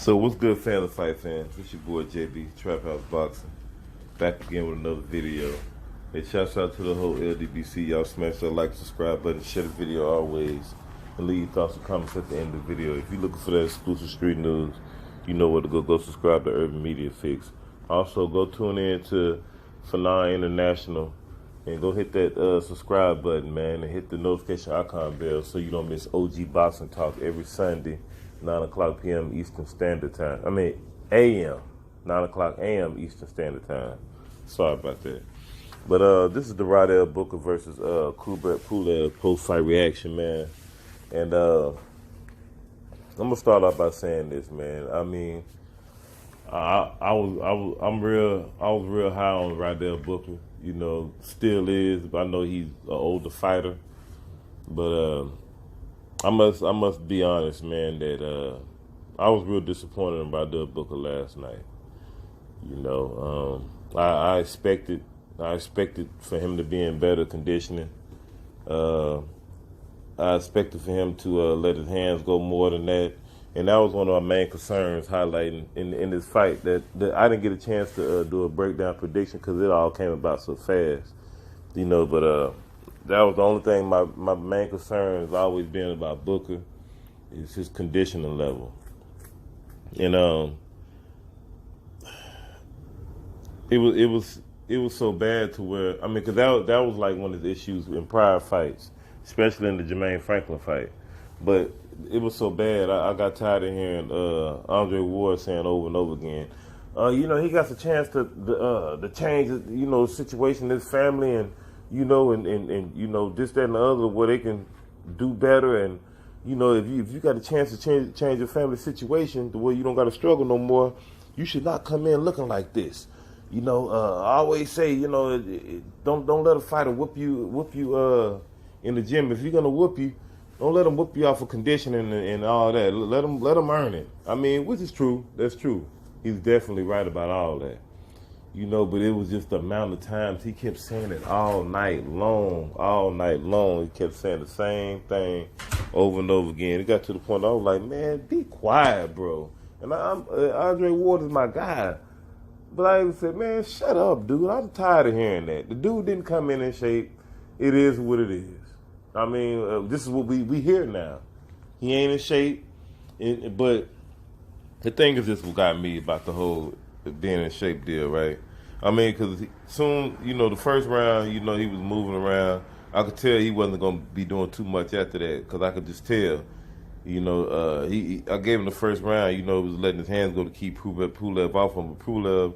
So what's good, Family Fight fans? It's your boy JB, Trap House Boxing, back again with another video. Hey, shouts out to the whole LDBC. Y'all smash that like, subscribe button, share the video always, and leave your thoughts and comments at the end of the video. If you're looking for that exclusive street news, you know where to go. Go subscribe to Urban Media Fix. Also, go tune in to Fanon International and go hit that subscribe button, man, and hit the notification icon bell so you don't miss OG Boxing Talk every Sunday. 9 o'clock p.m. Eastern Standard Time. A.M. 9 o'clock a.m. Eastern Standard Time. Sorry about that. But this is the Rydell Booker versus Kubrat Pullev post-fight reaction, man. And I'm gonna start off by saying this, man. I mean, I was real high on Rydell Booker. You know, still is. But I know he's an older fighter, but I must be honest, man, that I was real disappointed in Rydell Booker last night. You know, I expected for him to be in better conditioning. I expected for him to let his hands go more than that, and that was one of my main concerns highlighting in this fight that I didn't get a chance to do a breakdown prediction because it all came about so fast. You know, but that was the only thing. My main concern has always been about Booker is his conditioning level, and it was so bad to where because that was like one of the issues in prior fights, especially in the Jermaine Franklin fight. But it was so bad I got tired of hearing Andre Ward saying over and over again, you know, he got a chance to change situation in his family and. You know, and you know, this, that, and the other, where they can do better, and you know, if you got a chance to change your family situation, the way you don't got to struggle no more, you should not come in looking like this. You know, I always say, you know, don't let a fighter whoop you in the gym. If you're gonna whoop you, don't let him whoop you off of conditioning and all that. Let him earn it. I mean, which is true. That's true. He's definitely right about all that. You know, but it was just the amount of times he kept saying it all night long. He kept saying the same thing over and over again. It got to the point I was like, man, be quiet, bro. And Andre Ward is my guy. But I even said, man, shut up, dude. I'm tired of hearing that. The dude didn't come in shape. It is what it is. I mean, this is what we hear now. He ain't in shape. But the thing is, this what got me about the whole being in shape deal, right? I mean, because soon, you know, the first round, you know, he was moving around. I could tell he wasn't going to be doing too much after that because I could just tell. You know, I gave him the first round, you know, he was letting his hands go to keep Pullev off him, but Pullev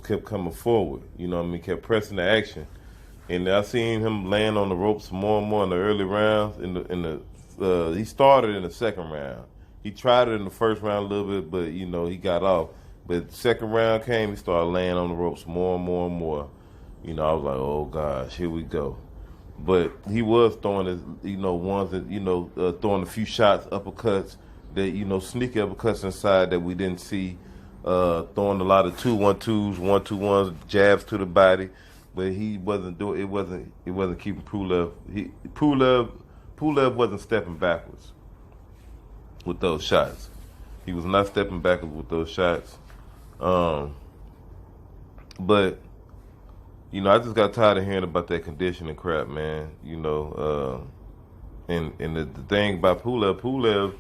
kept coming forward, you know what I mean, kept pressing the action. And I seen him laying on the ropes more and more in the early rounds. He started in the second round. He tried it in the first round a little bit, but, you know, he got off. But the second round came, he started laying on the ropes more and more and more. You know, I was like, oh, gosh, here we go. But he was throwing his, you know, ones that, you know, throwing a few shots, uppercuts, that, you know, sneaky uppercuts inside that we didn't see. Throwing a lot of 2-1-2s, 1-2-1s, jabs to the body. But he wasn't doing, it wasn't keeping Pullev. Pullev wasn't stepping backwards with those shots. He was not stepping backwards with those shots. But, you know, I just got tired of hearing about that conditioning crap, man. You know, and the thing about Pullev,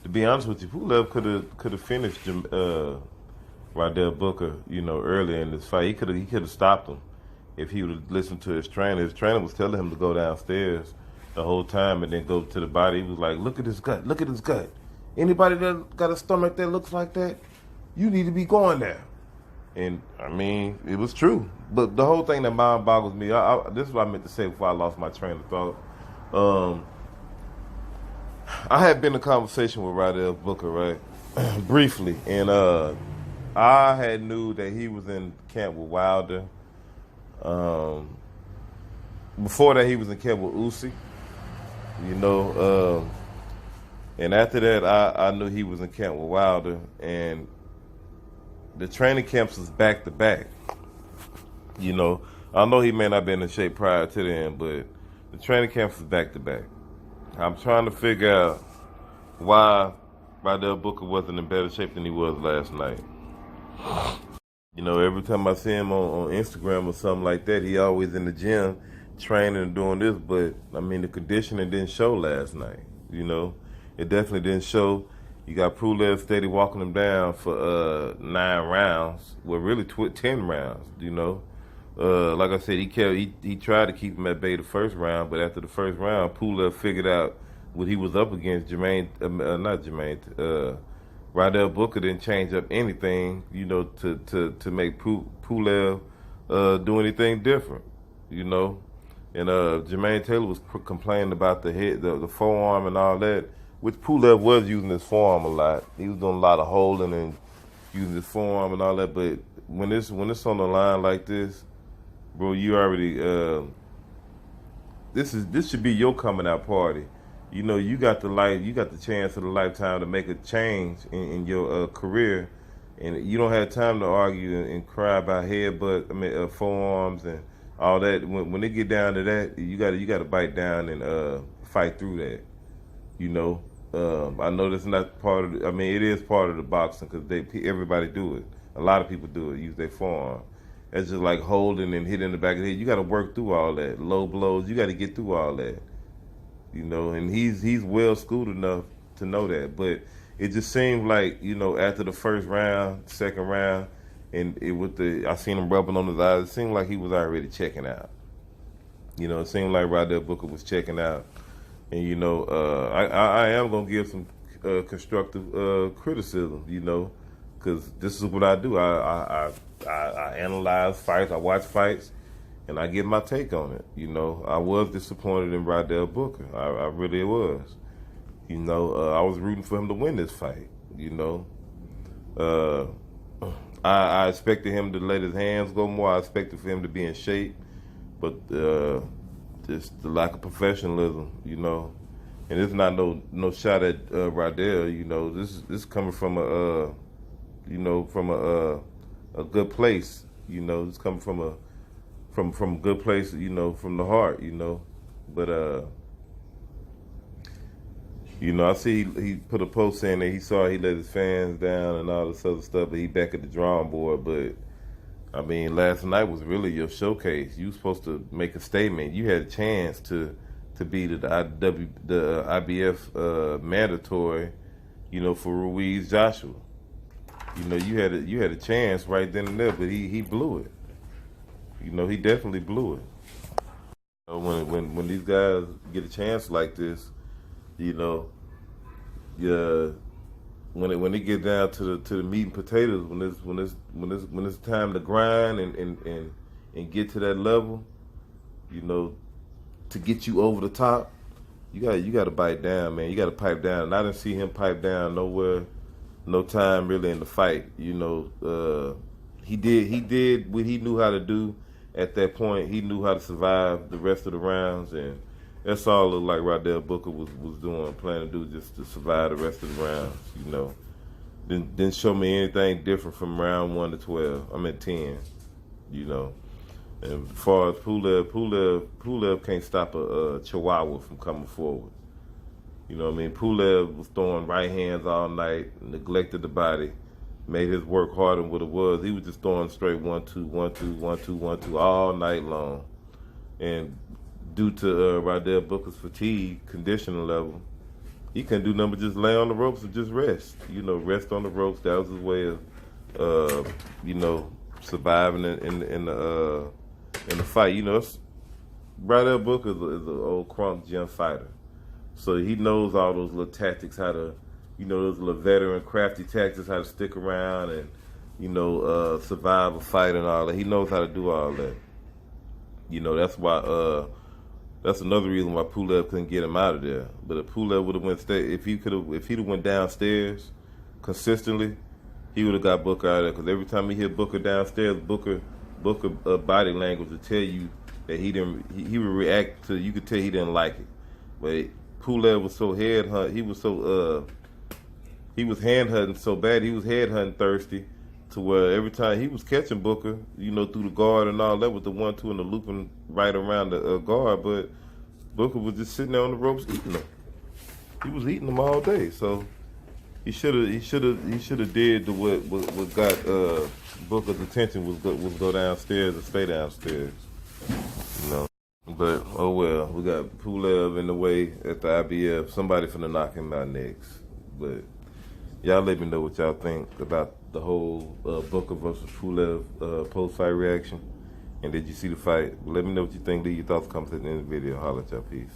to be honest with you, Pullev could have finished Rydell Booker, you know, earlier in this fight. He could have stopped him if he would have listened to his trainer. His trainer was telling him to go downstairs the whole time and then go to the body. He was like, look at his gut, look at his gut. Anybody that got a stomach that looks like that, you need to be going there. And, I mean, it was true. But the whole thing that mind boggles me, this is what I meant to say before I lost my train of thought. I had been in a conversation with Rydell Booker, right, briefly. And I had knew that he was in camp with Wilder. Before that, he was in camp with Usyk, you know. And after that, I knew he was in camp with Wilder, and the training camps was back to back. You know, I know he may not have been in shape prior to then, but the training camps was back to back. I'm trying to figure out why Rydell Booker wasn't in better shape than he was last night. You know, every time I see him on Instagram or something like that, he always in the gym training and doing this, but I mean the conditioning didn't show last night. You know, it definitely didn't show. You got Pullev steady walking him down for 9 rounds, well really 10 rounds. You know, like I said, he tried to keep him at bay the first round, but after the first round, Pullev figured out what he was up against. Rydell Booker didn't change up anything, you know, to make Pullev do anything different, you know. And Jermaine Taylor was complaining about the head, the forearm and all that, which Pullev was using his forearm a lot. He was doing a lot of holding and using his forearm and all that. But when it's on the line like this, bro, you already this should be your coming out party. You know, you got the chance of a lifetime to make a change in your career, and you don't have time to argue and cry about forearms and all that. When they get down to that, you got to bite down and fight through that. You know, I know that's not part of. It is part of the boxing because everybody do it. A lot of people do it. Use their forearm. It's just like holding and hitting the back of the head. You got to work through all that. Low blows. You got to get through all that. You know, and he's well schooled enough to know that. But it just seemed like, you know, after the first round, second round, and I seen him rubbing on his eyes. It seemed like he was already checking out. You know, it seemed like Rydell Booker was checking out. And you know, I am gonna give some constructive criticism. You know, because this is what I do. I analyze fights. I watch fights. And I get my take on it. You know, I was disappointed in Rydell Booker. I really was. You know, I was rooting for him to win this fight. You know, I expected him to let his hands go more. I expected for him to be in shape, but just the lack of professionalism. You know, and it's not no shot at Rydell. You know, this is coming from a good place. You know, it's coming from a good place, you know, from the heart, you know. But you know, I see he put a post saying that he let his fans down and all this other stuff, but he back at the drawing board. But I mean, last night was really your showcase. You were supposed to make a statement. You had a chance to be the IBF mandatory, you know, for Ruiz Joshua. You know, you had a chance right then and there, but he blew it. You know, he definitely blew it. You know, when these guys get a chance like this, you know, when they get down to the meat and potatoes, when it's time to grind and get to that level, you know, to get you over the top, you got to bite down, man. You got to pipe down. And I didn't see him pipe down nowhere, no time really in the fight. You know, he did what he knew how to do. At that point, he knew how to survive the rest of the rounds, and that's all it looked like Rydell Booker was doing, planning to do, just to survive the rest of the rounds. You know, didn't show me anything different from round 1 to 12. 10. You know, and as far as Pullev can't stop a Chihuahua from coming forward. You know what I mean? Pullev was throwing right hands all night, neglected the body. Made his work harder than what it was. He was just throwing straight 1-2, 1-2, 1-2, 1-2 all night long. And due to Rydell Booker's fatigue, conditioning level, he couldn't do nothing but just lay on the ropes and just rest. You know, rest on the ropes. That was his way of, you know, surviving in the fight. You know, Rydell Booker is an old crunk gym fighter, so he knows all those little tactics, how to. You know, those little veteran crafty tactics, how to stick around and, you know, survive a fight and all that. He knows how to do all that. You know, that's why, that's another reason why Pullev couldn't get him out of there. But if Pullev would have if he'd have went downstairs consistently, he would have got Booker out of there. Because every time he hit Booker downstairs, Booker body language would tell you that he would react to, you could tell he didn't like it. But Pullev was so he was hand hunting so bad, he was head hunting thirsty, to where every time he was catching Booker, you know, through the guard and all that with the 1-2 and the looping right around the guard, but Booker was just sitting there on the ropes eating them. He was eating them all day. So, He should have did what got Booker's attention was go downstairs and stay downstairs. You know. But oh well, we got Pullev in the way at the IBF. Somebody finna knock him out next. But y'all let me know what y'all think about the whole Booker versus Pullev post-fight reaction. And did you see the fight? Let me know what you think. Leave your thoughts, comments at the end of the video. Holla at y'all. Peace.